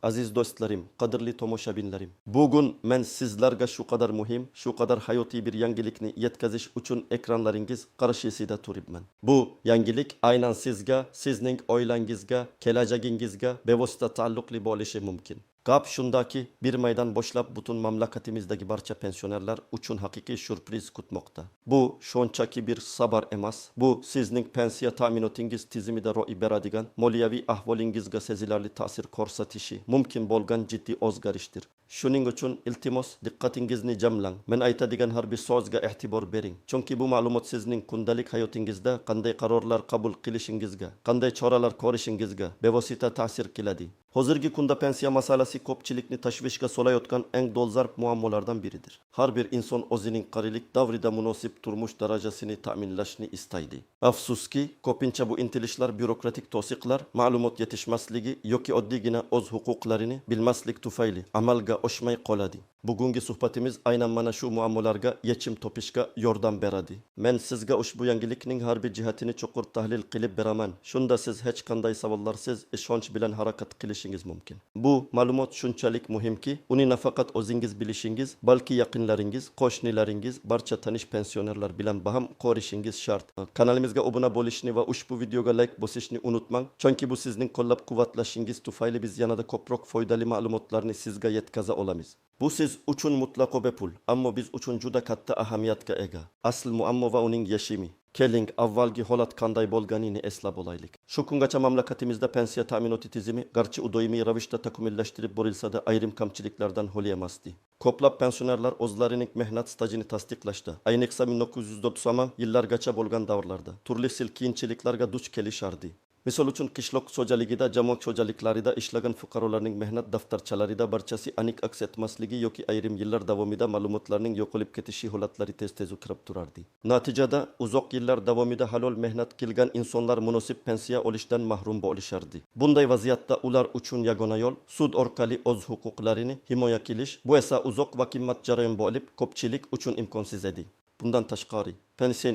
Aziz dostlarım, qadrli tomoshabinlarim. Bugun men sizlarga shu qadar muhim, shu qadar hayotiy bir yangilikni yetkazish uchun ekranlaringiz qarshisida turibman. Bu yangilik aynan sizga, sizning oilangizga, kelajagingizga bevosita taalluqli bo'lishi mumkin. Gap shundaki, bir maydan boshlab butun mamlakatimizdagi barcha pensionerlar uchun haqiqiy surpriz kutmoqda. Bu shunchaki bir xabar emas, bu sizning pensiya ta'minotingiz tizimida ro'y beradigan, moliyaviy ahvolingizga sezilarli ta'sir ko'rsatishi mumkin bo'lgan jiddiy o'zgarishdir. Shuning uchun iltimos diqqatingizni jamlang. Men aytadigan har bir so'zga e'tibor bering. Chunki bu ma'lumot sizning kundalik hayotingizda qanday qarorlar qabul qilishingizga, qanday choralar ko'rishingizga bevosita ta'sir qiladi. Hozirgi kunda pensiya masalasi ko'pchilikni tashvishga solayotgan eng dolzarb muammolardan biridir. Har bir inson o'zining qarilik davrida munosib turmush darajasini ta'minlashni istaydi. Afsuski, ko'pincha bu intilishlar bürokratik to'siqlar, ma'lumot yetishmasligi yoki oddiygina o'z huquqlarini bilmaslik tufayli amalga oshmay qoladi. Bugungi suhbatimiz aynan mana shu muammolarga yechim topishga yordam beradi. Men sizga ushbu yangilikning har bir jihatini chuqur tahlil qilib beraman. Shunda siz hech qanday savollarsiz ishonch bilan harakat qilishingiz mumkin. Bu ma'lumot shunchalik muhimki, uni nafaqat o'zingiz bilishingiz, balki yaqinlaringiz, qo'shnilaringiz, barcha tanish pensionerlar bilan baham ko'rishingiz shart. Kanalimizga obuna bo'lishni va ushbu videoga like bosishni unutmang, chunki bu sizning qo'llab-quvvatlashingiz tufayli biz yanada ko'proq foydali ma'lumotlarni sizga yetkaza olamiz. Bu siz uchun mutlaqo bepul, ammo biz uchun juda katta ahamiyatga ega. Asl muammo va uning yechimi. Keling, avvalgi holat qanday bo'lganini eslab olaylik. Shu kungacha mamlakatimizda pensiya ta'minoti tizimi garchi u doimiy ravishda takomillashtirib borilsa-da ayrim kamchiliklardan xoli emasdi. Ko'plab pensionerlar o'zlarining mehnat stajini tasdiqlashda, ayniqsa 1990 yillargacha bo'lgan davrlarda turli xil qiyinchiliklarga duch kelishardi. Misol uchun qishloq xo'jaligida, jamoat xo'jaliklarida ishlagan fuqarolarning mehnat daftarchalarida barchasi aniq aks etmasligi yoki ayrim yillar davomida ma'lumotlarning yo'qolib ketishi holatlari tez-tez uchrab turardi. Natijada uzoq yillar davomida halol mehnat qilgan insonlar munosib pensiya olishdan mahrum bo'lishardi. Bunday vaziyatda ular uchun yagona yo'l sud orqali o'z huquqlarini himoya qilish. Bu esa uzoq va qimmat jarayon bo'lib, ko'pchilik uchun imkonsiz edi. Bundan tashqari, pensiya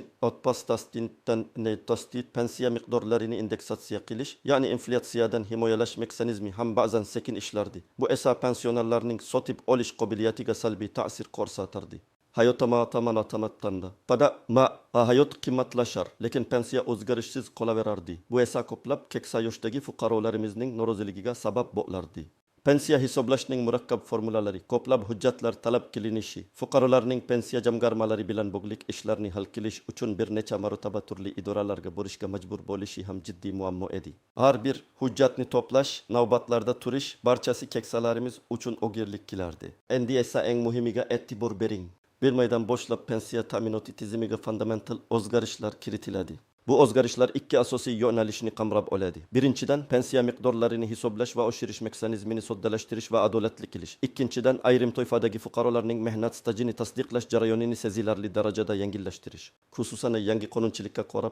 pensiya miqdorlarini indeksatsiya qilish, ya'ni inflyatsiyadan himoyalash mexanizmi ham ba'zan sekin ishlardi. Bu esa pensionerlarning sotib olish qobiliyatiga salbiy ta'sir ko'rsatardi. Hayot qimmatlashar, lekin pensiya o'zgarishsiz qolaverardi. Bu esa ko'plab keksa yoshdagi fuqarolarimizning noroziligiga sabab bo'lardi. Pensiya hisoblashning murakkab formulalari, ko'plab hujjatlar talab qilinishi, fuqarolarning pensiya jamg'armalari bilan bog'liq ishlarni hal qilish uchun bir necha marotaba turli idoralarga borishga majbur bo'lishi ham jiddiy muammo edi. Har bir hujjatni to'plash, navbatlarda turish barchasi keksalarimiz uchun o'girlik qilardi. Endi esa eng muhimiga e'tibor bering. Bir maydan boshlab pensiya ta'minoti tizimiga fundamental o'zgarishlar kiritiladi. Bu o'zgarishlar ikki asosiy yo'nalishni qamrab oladi. Birinchidan, pensiya miqdorlarini hisoblash va oshirish mexanizmini soddalashtirish va adolatli qilish. Ikkinchidan, ayrim toifadagi fuqarolarning mehnat stajini tasdiqlash jarayonini sezilarli darajada yengillashtirish. Xususan yangi qonunchilikka ko'ra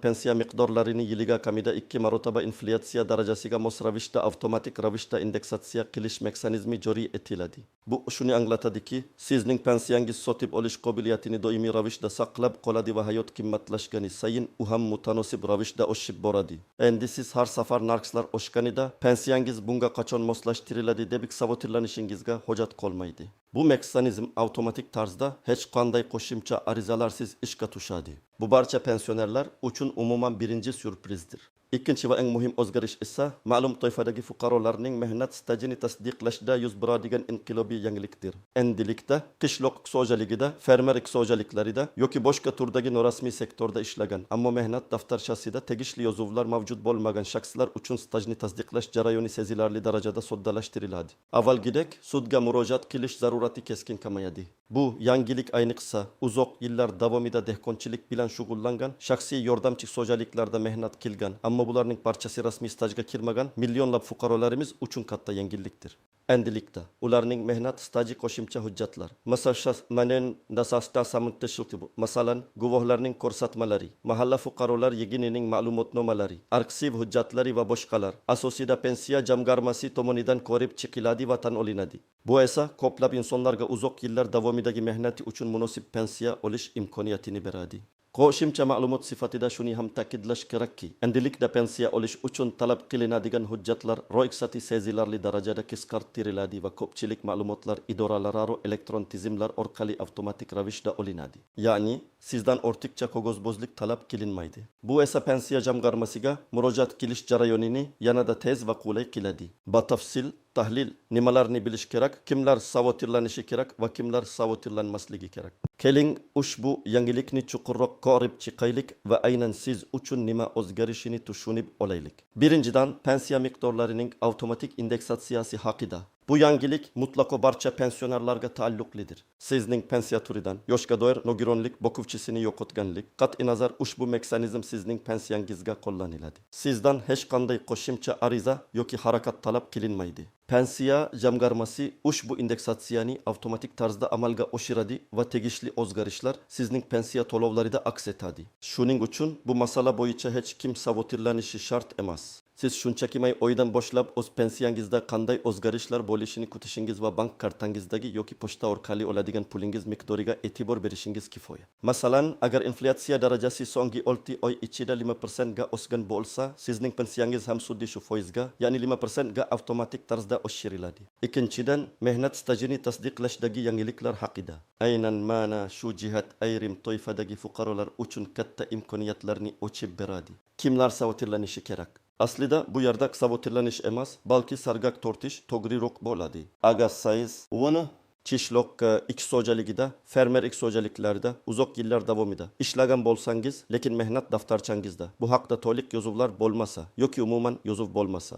pensiya miqdorlarini yiliga kamida 2 marotaba inflyatsiya darajasiga mos ravishda avtomatik ravishda indeksatsiya qilish mexanizmi joriy etiladi. Bu shuni anglatadiki, sizning pensiyangiz sotib olish qobiliyatini doimiy ravishda saqlab qoladi va hayot qimmatlashgani sayin u ham mutanosib ravishda oshib boradi. Endi siz har safar narxlar oshganida pensiyangiz bunga qachon moslashtiriladi deb xavotirlanishingizga hojat qolmaydi. Bu mexanizm avtomatik tarzda hech qanday qo'shimcha arizalarsiz ishga tushadi. Bu barcha pensionerlar uchun umuman birinchi surprizdir. Ikkinchi va eng muhim o'zgarish esa ma'lum toifadagi fuqarolarning mehnat stajini tasdiqlashda yuz beradigan inqilobiy yangilikdir. Endilikda qishloq xo'jaligida, fermer xo'jaliklarida yoki boshqa turdagi norasmiy sektorda ishlagan, ammo mehnat daftarchasida tegishli yozuvlar mavjud bo'lmagan shaxslar uchun stajni tasdiqlash jarayoni sezilarli darajada soddalashtiriladi. Avvalgidek sudga murojaat qilish zarurati keskin kamayadi. Bu yangilik ayniqsa uzoq yillar davomida dehqonchilik bilan shug'ullangan, shaxsiy yordamchi xo'jaliklarda mehnat qilgan, ammo bularning barchasi rasmiy stajga kirmagan millionlab fuqarolarimiz uchun katta yengillikdir. Endilikda ularning mehnat staji qo'shimcha hujjatlar, masalan, guvohlarning ko'rsatmalari, mahalla fuqarolar yig'inining ma'lumotnomalari, arxiv hujjatlari va boshqalar asosida pensiya jamg'armasi tomonidan ko'rib chiqiladi va tan olinadi. Bu esa ko'plab insonlarga uzoq yillar davomidagi mehnati uchun munosib pensiya olish imkoniyatini beradi. Qo'shimcha ma'lumot sifatida shuni ham ta'kidlash kerakki, endilikda pensiya olish uchun talab qilinadigan hujjatlar ro'yxati sezilarli darajada qisqartiriladi va ko'pchilik ma'lumotlar idoralararo elektron tizimlar orqali avtomatik ravishda olinadi. Ya'ni sizdan ortiqcha qog'ozbozlik talab qilinmaydi. Bu esa pensiya jamg'armasiga murojaat qilish jarayonini yanada tez va qulay qiladi. Batafsil tahlil nimalarni bilish kerak, kimlar savotirlanishi kerak va kimlar savotirlanmasligi kerak. Keling ushbu yangilikni chuqurroq ko'rib chiqaylik va aynan siz uchun nima o'zgarishini tushunib olaylik. Birinchidan, pensiya miqdorlarining avtomatik indeksatsiyasi haqida. Bu yangilik mutlaqo barcha pensionerlarga taalluqlidir. Sizning pensiya turidan, yoshga doir nogironlik boquvchisini yo'qotganlik, qat'i nazar ushbu mexanizm sizning pensiyangizga qo'llaniladi. Sizdan hech qanday qo'shimcha ariza yoki harakat talab qilinmaydi. Pensiya jamg'armasi ushbu indeksatsiyani avtomatik tarzda amalga oshiradi va tegishli o'zgarishlar sizning pensiya to'lovlarida aks etadi. Shuning uchun bu masala bo'yicha hech kim savotirlanishi shart emas. Siz shunchaki oydan boshlab o'z pensiyangizda qanday o'zgarishlar bo'lishini kutishingiz va bank kartangizdagi yoki pochta orqali oladigan pulingiz miqdoriga e'tibor berishingiz kifoya. Masalan, agar inflyatsiya darajasi so'nggi 6 oy ichida 5% ga o'sgan bo'lsa, sizning pensiyangiz ham xuddi shu foizga, ya'ni 5% ga avtomatik tarzda oshiriladi. Ikkinchidan, mehnat stajini tasdiqlashdagi yangiliklar haqida. Aynan mana shu jihat ayrim toifadagi fuqarolar uchun katta imkoniyatlarni ochib beradi. Kimlar savotirlanishi kerak? Aslida bu yerda savotirlanish emas, balki sargak tortish to'g'riroq bo'ladi. Agar siz uni qishloq X xo'jaligida, fermer X xo'jaliklarida uzoq yillar davomida ishlagan bo'lsangiz, lekin mehnat daftarchangizda bu haqda to'liq yozuvlar bo'lmasa yoki umuman yozuv bo'lmasa,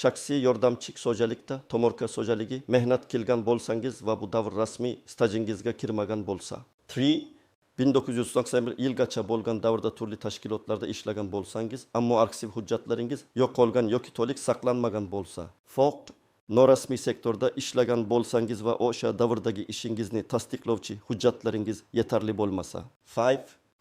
shaxsiy yordamchi xo'jalikda, tomorqa xo'jaligi mehnat qilgan bo'lsangiz va bu davr rasmiy stajingizga kirmagan bo'lsa, 1991 yilgacha bo'lgan davrda turli tashkilotlarda ishlagan bo'lsangiz, ammo arxiv hujjatlaringiz yo'q qolgan yoki to'liq saqlanmagan bo'lsa, norasmiy sektorda ishlagan bo'lsangiz va o'sha davrdagi ishingizni tasdiqlovchi hujjatlaringiz yetarli bo'lmasa,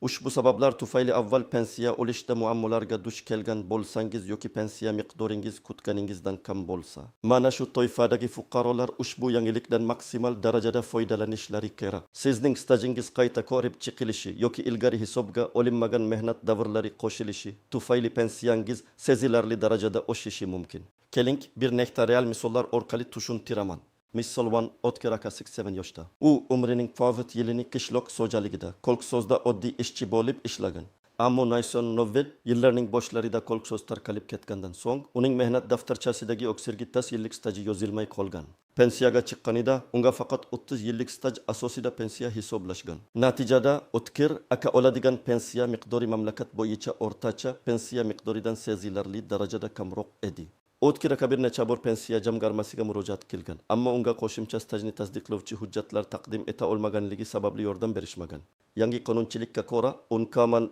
ushbu sabablar tufayli avval pensiya olishda muammolarga duch kelgan bo'lsangiz yoki pensiya miqdoringiz kutganingizdan kam bo'lsa, mana shu toifadagi fuqarolar ushbu yangilikdan maksimal darajada foydalanishlari kerak. Sizning stajingiz qayta ko'rib chiqilishi yoki ilgari hisobga olinmagan mehnat davrlari qo'shilishi tufayli pensiyangiz sezilarli darajada oshishi mumkin. Keling, bir nechta real misollar orqali tushuntiraman. Misol 1, Otkir aka 87 yoshda. U umrining faovit yilini qishloq xo'jaligida, kolxozda oddiy ishchi bo'lib ishlagan. Ammo 1990 yillarning boshlarida kolxoz tarqalib ketgandan so'ng, uning mehnat daftarchasidagi oksirgittas yillik staji yozilmay qolgan. Pensiyaga chiqqanida unga faqat 30 yillik staj asosida pensiya hisoblashgan. Natijada Otkir aka oladigan pensiya miqdori mamlakat bo'yicha o'rtacha pensiya miqdoridan sezilarli darajada kamroq edi. Otkir aka bir necha bor pensiya jamg'armasiga murojaat qilgan, ammo unga qo'shimcha stajni tasdiqlovchi hujjatlar taqdim eta olmaganligi sababli yordam berishmagan. Yangi qonunchilikka ko'ra,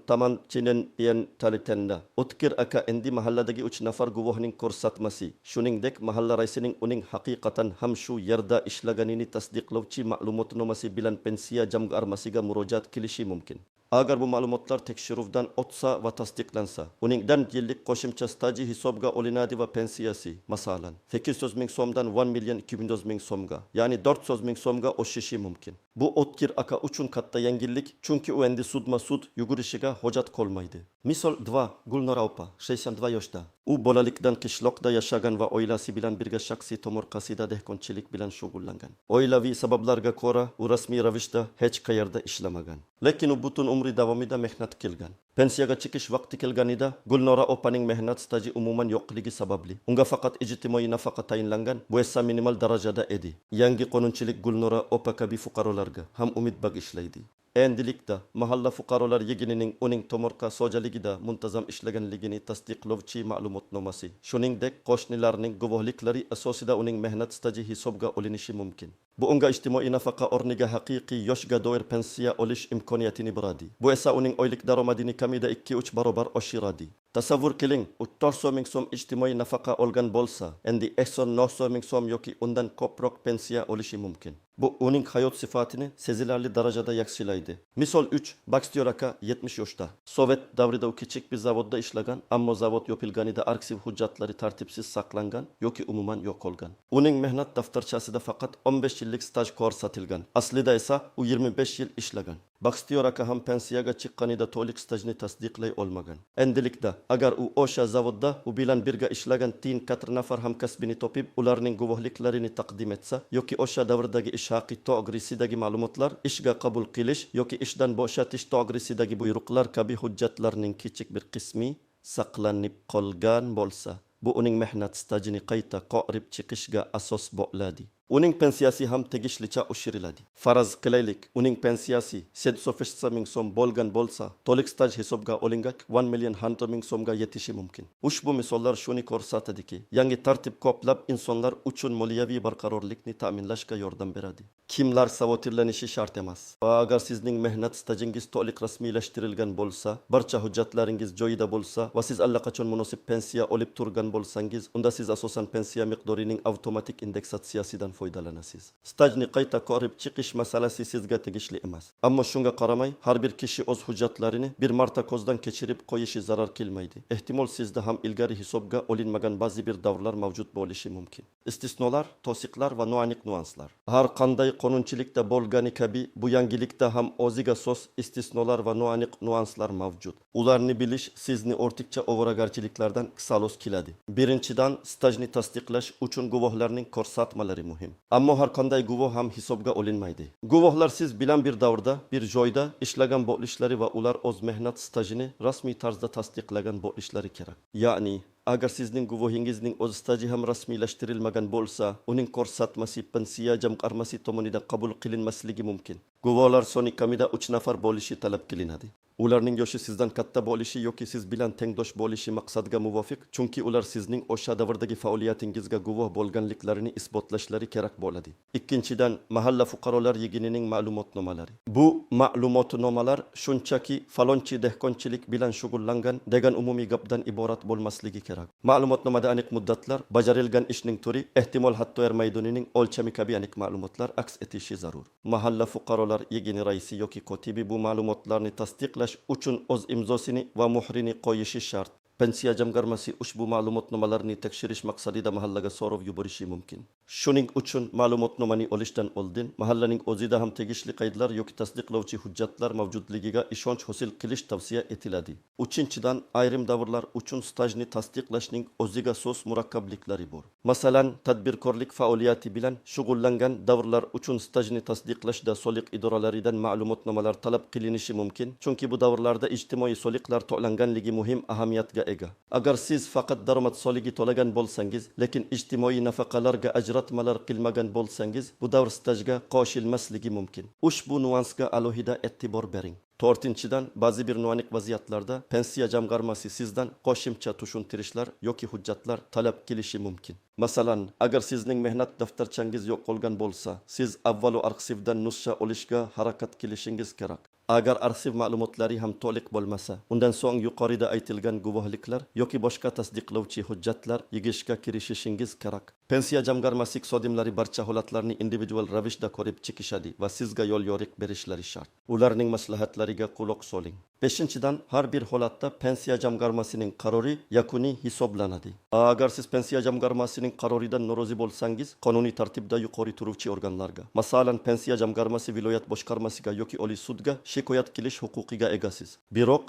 taman chinen yen talitenda. Otkir aka endi mahalladagi 3 nafar guvohning ko'rsatmasi, shuningdek mahalla raisining uning haqiqatan ham shu yerda ishlaganini tasdiqlovchi ma'lumotnomasi bilan pensiya jamg'armasiga murojaat qilishi mumkin. Agar bu ma'lumotlar tekshiruvdan o'tsa va tasdiqlansa, uningdan yillik qo'shimcha staji hisobga olinadi va pensiyasi, masalan, 800 ming so'mdan 1 million so'mga, ya'ni 400 ming so'mga oshishi mumkin. Bu Otkir aka uchun katta yangilik, chunki u endi sudma-sud yugurishiga hojat qolmaydi. Misol 2, Gulnora opa, 62 yoshda. U bolalikdan qishloqda yashagan va oilasi bilan birga shaxsiy tomorqasida dehqonchilik bilan shug'ullangan. Oilaviy sabablarga ko'ra u rasmiy ravishda hech qayerda ishlamagan. Lekin u butun umri davomida mehnat qilgan. Pensiyaga chiqish vaqti kelganida Gulnora opaning mehnat staji umuman yo'qligi sababli unga faqat ijtimoiy nafaqa tayinlangan, bu esa minimal darajada edi. Yangi qonunchilik Gulnora opa kabi fuqarolarga ham umid bag'ishlaydi. Endilikda mahalla fuqarolar yig'inining uning tomorqa xo'jaligida muntazam ishlaganligini tasdiqlovchi ma'lumotnomasi, shuningdek qo'shnilarning guvohliklari asosida uning mehnat staji hisobga olinishi mumkin. Bu unga ijtimoiy nafaqa o'rniga haqiqiy yoshga doir pensiya olish imkoniyatini beradi. Bu esa uning oylik daromadini kamida 2-3 barobar oshiradi. Tasavvur qiling, 400 ming so'm ijtimoiy nafaqa olgan bo'lsa, endi 900 ming so'm yoki undan ko'proq pensiya olishi mumkin. Bu uning hayot sifatini sezilarli darajada yaxshilaydi. Misol 3, Baxtiyor aka 70 yoshda. Sovet davrida u kichik bir zavodda ishlagan, ammo zavod yopilganida arxiv hujjatlari tartibsiz saqlangan yoki umuman yo'q bo'lgan. Uning mehnat daftarchasida faqat 15 yillik staj ko'rsatilgan. Aslida esa u 25 yil ishlagan. Baxtiyor aka ham pensiyaga chiqqanida to'liq stajni tasdiqlay olmagan. Endilikda agar u o'sha zavodda u bilan birga ishlagan 4 nafar hamkasbini topib, ularning guvohliklarini taqdim etsa yoki o'sha davrdagi ish haqi to'g'risidagi ma'lumotlar, ishga qabul qilish yoki ishdan bo'shatish to'g'risidagi buyruqlar kabi hujjatlarning kichik bir qismi saqlanib qolgan bo'lsa, bu uning mehnat stajini qayta qo'rib chiqishga asos bo'ladi. Uning pensiyasi ham tegishlicha oshiriladi. Faraz qilaylik, uning pensiyasi 780 ming so'm bo'lgan bo'lsa, to'liq staj hisobga olingach 1,1 million so'mga yetishi mumkin. Ushbu misollar shuni ko'rsatadiki, yangi tartib ko'plab insonlar uchun moliyaviy barqarorlikni ta'minlashga yordam beradi. Kimlar savotirlanishi shart emas. Va agar sizning mehnat stajingiz to'liq rasmiylashtirilgan bo'lsa, barcha hujjatlaringiz joyida bo'lsa va siz allaqachon munosib pensiya olib turgan bo'lsangiz, unda siz asosan pensiya miqdorining avtomatik indeksatsiyasidan foydalanasiz. Stajni qayta ko'rib chiqish masalasi sizga tegishli emas. Ammo shunga qaramay, har bir kishi o'z hujjatlarini bir marta ko'zdan kechirib qo'yishi zarar kelmaydi. Ehtimol sizda ham ilgari hisobga olinmagan ba'zi bir davrlar mavjud bo'lishi mumkin. Istisnolar, to'siqlar va noaniq nuanslar. Har qanday qonunchilikda bo'lgani kabi, bu yangilikda ham o'ziga xos istisnolar va noaniq nuanslar mavjud. Ularni bilish sizni ortiqcha ovoragarchiliklardan xalos qiladi. Birinchidan, stajni tasdiqlash uchun guvohlarning ko'rsatmalari muhim. Ammo har qanday guvoh ham hisobga olinmaydi. Guvohlar siz bilan bir davrda, bir joyda ishlagan bo'lishlari va ular o'z mehnat stajini rasmiy tarzda tasdiqlagan bo'lishlari kerak. Ya'ni agar sizning guvohingizning o'z staji ham rasmiylashtirilmagan bo'lsa, uning ko'rsatmasi pensiya jamg'armasi tomonidan qabul qilinmasligi mumkin. Guvohlar soni kamida 3 nafar bo'lishi talab qilinadi. Ularning yoshi sizdan katta bo'lishi yoki siz bilan tengdosh bo'lishi maqsadga muvofiq, chunki ular sizning o'sha davrdagi faoliyatingizga guvoh bo'lganliklarini isbotlashlari kerak bo'ladi. Ikkinchidan, mahalla fuqarolar yig'inining ma'lumotnomalari. Bu ma'lumotnomalar shunchaki falonchi dehqonchilik bilan shug'ullangan degan umumiy gapdan iborat bo'lmasligi kerak. Ma'lumotnomada aniq muddatlar, bajarilgan ishning turi, ehtimol hatto maydonining o'lchami kabi aniq ma'lumotlar aks etishi zarur. Mahalla fuqarolar yig'ini raisi yoki kotibi bu ma'lumotlarni tasdiqlash uchun o'z imzosini va muhrini qo'yishi shart. Pensiya jamg'armasi ushbu ma'lumotnomalarni tekshirish maqsadida mahallaga so'rov yuborishi mumkin. Shuning uchun ma'lumotnomani olishdan oldin mahallaning o'zida ham tegishli qoidalar yoki tasdiqlovchi hujjatlar mavjudligiga ishonch hosil qilish tavsiya etiladi. Uchinchidan, ayrim davrlar uchun stajni tasdiqlashning o'ziga xos murakkabliklari bor. Masalan, tadbirkorlik faoliyati bilan shug'ullangan davrlar uchun stajni tasdiqlashda soliq idoralaridan ma'lumotnomalar talab qilinishi mumkin, chunki bu davrlarda ijtimoiy soliqlar to'langanligi muhim ahamiyatga ega. Agar siz faqat daromad solig'i to'lagan bo'lsangiz, lekin ijtimoiy nafaqalarga ajratmalar qilmagan bo'lsangiz, bu davr stajga qo'shilmasligi mumkin. Ushbu nuansga alohida e'tibor bering. To'rtinchidan, ba'zi bir noaniq vaziyatlarda pensiya jamg'armasi sizdan qo'shimcha tushuntirishlar yoki hujjatlar talab qilishi mumkin. Masalan, agar sizning mehnat daftarchangiz yo'q qolgan bo'lsa, siz avvalo arxivdan nusxa olishga harakat qilishingiz kerak. Agar arxiv ma'lumotlari ham to'liq bo'lmasa, undan so'ng yuqorida aytilgan guvohliklar yoki boshqa tasdiqlovchi hujjatlar yig'ishga kirishishingiz kerak. Pensiya jamg'armasi xodimlari barcha holatlarni individual ravishda ko'rib chiqishadi va sizga yo'l yo'riq berishlari shart. Ularning maslahatlariga quloq soling. Beshinchidan, har bir holatda pensiya jamg'armasining qarori yakuniy hisoblanadi. Agar siz pensiya jamg'armasining qaroridan norozi bo'lsangiz, qonuniy tartibda yuqori turuvchi organlarga, masalan, pensiya jamg'armasi viloyat boshqarmasiga yoki oliy sudga shikoyat qilish huquqiga egasiz. Biroq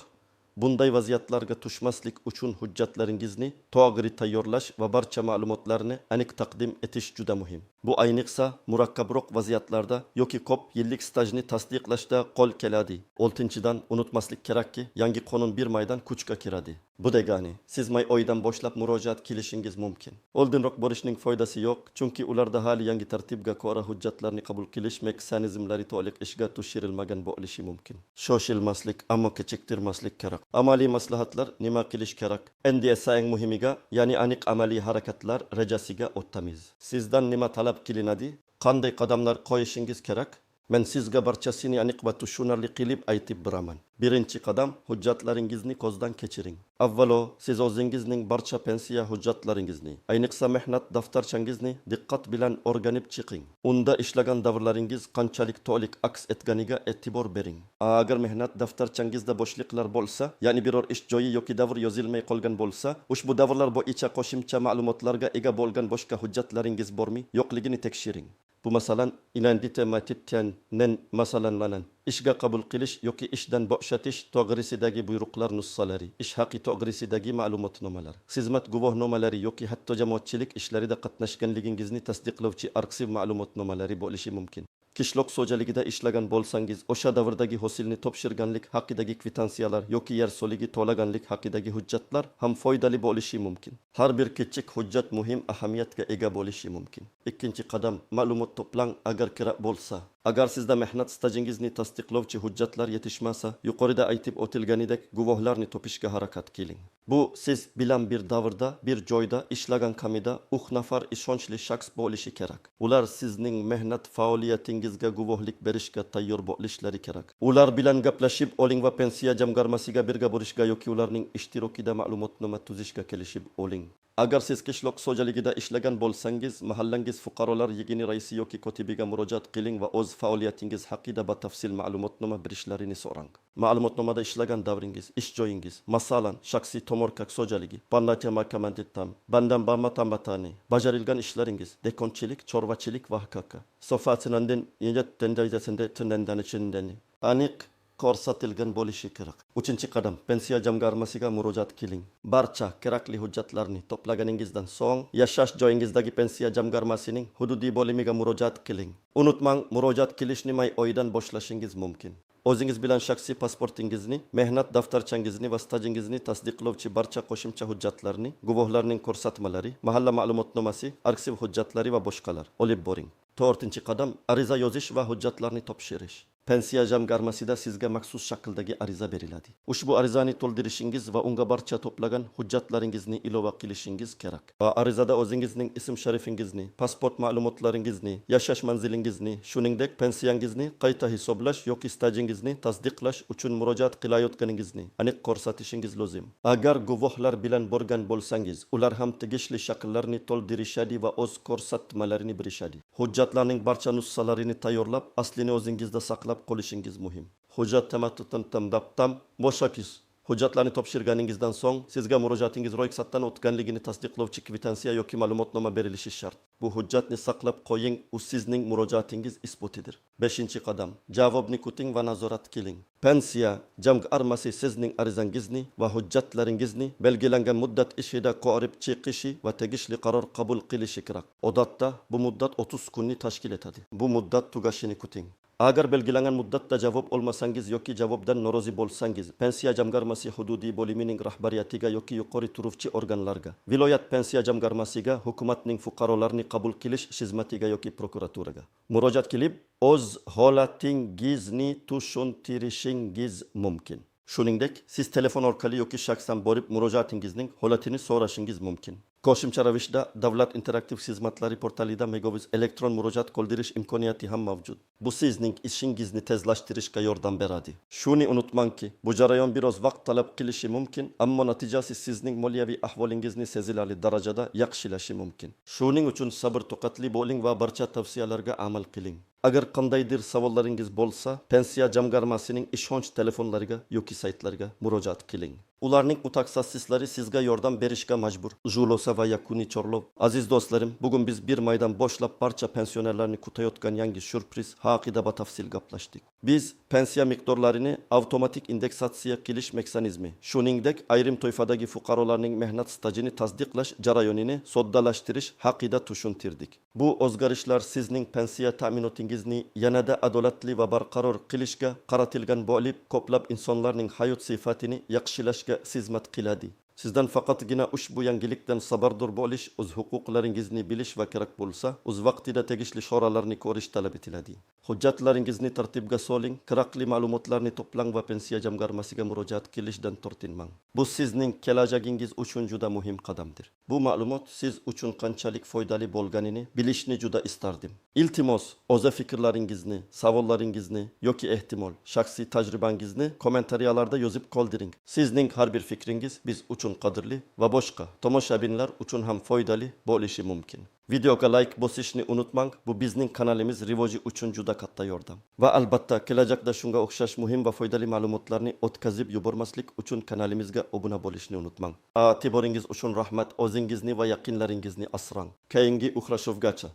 bunday vaziyatlarga tushmaslik uchun hujjatlaringizni to'g'ri tayyorlash va barcha ma'lumotlarni aniq taqdim etish juda muhim. Bu ayniqsa murakkabroq vaziyatlarda yoki ko'p yillik stajni tasdiqlashda qo'l keladi. 6-dan, unutmaslik kerakki, yangi qonun bir maydan kuchga kiradi. Bu degani, siz may oyidan boshlab murojaat qilishingiz mumkin. Oldinroq borishning foydasi yo'q, chunki ularda hali yangi tartibga ko'ra hujjatlarni qabul qilish mexanizmlari to'liq ishga tushirilmagan bo'lishi mumkin. Shoshilmaslik, ammo kechiktirmaslik kerak. Amaliy maslahatlar nima qilish kerak? Endi esa eng muhimiga, ya'ni aniq amaliy harakatlar rejasiga o'tamiz. Sizdan nima talab qilinadi? Qanday qadamlar qo'yishingiz kerak? Men sizga barchasini aniq va tushunarli qilib aytib beraman. Birinchi qadam, hujjatlaringizni ko'zdan kechiring. Avvalo, siz o'zingizning barcha pensiya hujjatlaringizni, ayniqsa mehnat daftarchangizni diqqat bilan o'rganib chiqing. Unda ishlagan davrlaringiz qanchalik to'liq aks etganiga e'tibor bering. Agar mehnat daftarchangizda bo'shliqlar bo'lsa, ya'ni biror ish joyi yoki davr yozilmay qolgan bo'lsa, ushbu davrlar bo'yicha qo'shimcha ma'lumotlarga ega bo'lgan boshqa hujjatlaringiz bormi, yo'qligini tekshiring. Bu masalan identitetnen masalanlanan ishga qabul qilish yoki ishdan bo'shatish to'g'risidagi buyruqlar nusxalari, ish haqi to'g'risidagi ma'lumotnomalar, xizmat guvohnomalari yoki hatto jamoatchilik ishlarida qatnashganligingizni tasdiqlovchi arxiv ma'lumotnomalari bo'lishi mumkin. Qishloq xo'jaligida ishlagan bo'lsangiz, o'sha davrdagi hosilni topshirganlik haqidagi kvitansiyalar yoki yer so'ligi to'laganlik haqidagi hujjatlar ham foydali bo'lishi mumkin. Har bir kichik hujjat muhim ahamiyatga ega bo'lishi mumkin. Ikkinchi qadam, ma'lumot to'plang agar kerak bo'lsa. Agar sizda mehnat stajingizni tasdiqlovchi hujjatlar yetishmasa, yuqorida aytib o'tilganidek guvohlarni topishga harakat qiling. Bu siz bilan bir davrda, bir joyda ishlagan kamida 3 nafar ishonchli shaxs bo'lishi kerak. Ular sizning mehnat faoliyatingizga guvohlik berishga tayyor bo'lishlari kerak. Ular bilan gaplashib oling va pensiya jamg'armasiga birga borishga yoki ularning ishtirokida ma'lumotnoma tuzishga kelishib oling. Agar siz qishloq xo'jaligida ishlagan bo'lsangiz, mahallangiz fuqarolar yig'ini raisi yoki kotibiga murojaat qiling va o'z faoliyatingiz haqida batafsil ma'lumotnoma berishlarini so'rang. Ma'lumotnomada ishlagan davringiz, ish joyingiz, masalan, shaxsiy tomorqa xo'jaligi, panlatya makamanditam, bandan bamatambatani, bajarilgan ishlaringiz, dekonchilik, chorvachilik va hakaka. Sofatinandin yettendayasinde tindanichinden aniq ko'rsatilgan bo'lishi kerak. 3-qadam, pensiya jamg'armasiga murojaat qiling. Barcha kerakli hujjatlarni to'plaganingizdan so'ng, yashash joyingizdagi pensiya jamg'armasining hududiy bo'limiga murojaat qiling. Unutmang, murojaat qilishni may oyidan boshlashingiz mumkin. O'zingiz bilan shaxsiy pasportingizni, mehnat daftarchangizni va stajingizni tasdiqlovchi barcha qo'shimcha hujjatlarni, guvohlarning ko'rsatmalari, mahalla ma'lumotnomasi, arxiv hujjatlari va boshqalar olib boring. 4-qadam, ariza yozish va hujjatlarni topshirish. Pensiya jamg'armasida sizga maxsus shakldagi ariza beriladi. Ushbu arizani to'ldirishingiz va unga barcha to'plagan hujjatlaringizni ilova qilishingiz kerak. Va arizada o'zingizning ism-sharifingizni, pasport ma'lumotlaringizni, yashash manzilingizni, shuningdek pensiyangizni qayta hisoblash yoki stajingizni tasdiqlash uchun murojaat qilayotganingizni aniq ko'rsatishingiz lozim. Agar guvohlar bilan borgan bo'lsangiz, ular ham tegishli shakllarni to'ldirishadi va o'z ko'rsatmalarini berishadi. Hujjatlarning barcha nusxalarini tayyorlab, aslini o'zingizda saqlab qolishingiz muhim. Hujjat tamattutam boshaqis. Hujjatlarni topshirganingizdan so'ng sizga murojaatingiz ro'yxatdan o'tganligini tasdiqlovchi kvitansiya yoki ma'lumotnoma berilishi shart. Bu hujjatni saqlab qo'ying, u sizning murojaatingiz isbotidir. 5-qadam, javobni kuting va nazorat qiling. Pensiya jamg'armasi sizning arizangizni va hujjatlaringizni belgilangan muddat ichida ko'rib chiqishi va tegishli qaror qabul qilishi kerak. Odatda bu muddat 30 kunni tashkil etadi. Bu muddat tugashini kuting. Agar belgilangan muddatda javob olmasangiz yoki javobdan norozi bo'lsangiz, pensiya jamg'armasi hududiy bo'limining rahbariyatiga yoki yuqori turuvchi organlarga, viloyat pensiya jamg'armasiga, hukumatning fuqarolarni qabul qilish xizmatiga yoki prokuraturaga murojaat qilib, o'z holatingizni tushuntirishingiz mumkin. Shuningdek, siz telefon orqali yoki shaxsan borib murojaatingizning holatini so'rashingiz mumkin. Qo'shimcha ravishda davlat interaktiv xizmatlari portalida Megoviz elektron murojaat qoldirish imkoniyati ham mavjud. Bu sizning ishingizni tezlashtirishga yordam beradi. Shuni unutmangki, bu jarayon biroz vaqt talab qilishi mumkin, ammo natijasi sizning moliyaviy ahvolingizni sezilarli darajada yaxshilashi mumkin. Shuning uchun sabr toqatli bo'ling va barcha tavsiyalarga amal qiling. Agar qandaydir savollaringiz bo'lsa, pensiya jamg'armasining ishonch telefonlariga yoki saytlariga murojaat qiling. Ularning mutaxassislari sizga yordam berishga majbur. Julosa va yakuniy chorlov. Aziz do'stlarim, bugun biz bir maydan boshlab barcha pensionerlarni kutayotgan yangi syurpriz haqida batafsil gaplashdik. Biz pensiya miqdorlarini avtomatik indeksatsiya qilish mexanizmi, shuningdek ayrim toifadagi fuqarolarning mehnat stajini tasdiqlash jarayonini soddalashtirish haqida tushuntirdik. Bu o'zgarishlar sizning pensiya ta'minotingizni yanada adolatli va barqaror qilishga qaratilgan bo'lib, ko'plab insonlarning hayot sifatini yaxshilashga xizmat qiladi. Sizdan faqatgina ushbu yangilikdan xabardor bo'lish, o'z huquqlaringizni bilish va kerak bo'lsa, o'z vaqtida tegishli choralarni ko'rish talab etiladi. hujjatlaringizni tartibga soling, kerakli ma'lumotlarni to'plang va pensiya jamg'armasiga murojaat qilishdan tortinmang. Bu sizning kelajagingiz uchun juda muhim qadamdir. Bu ma'lumot siz uchun qanchalik foydali bo'lganini bilishni juda istardim. Iltimos, o'z fikrlaringizni, savollaringizni yoki ehtimol shaxsiy tajribangizni kommentariyalarda yozib qoldiring. Sizning har bir fikringiz biz uchun qadrli va boshqa tomoshabinlar uchun ham foydali bo'lishi mumkin. Videoga like bosishni unutmang, bu bizning kanalimiz rivoji uchun juda katta yordam. Va albatta kelajakda shunga o'xshash muhim va foydali ma'lumotlarni o'tkazib yubormaslik uchun kanalimizga obuna bo'lishni unutmang. E'tiboringiz uchun rahmat, o'zingizni va yaqinlaringizni asrang. Keyingi uchrashuvgacha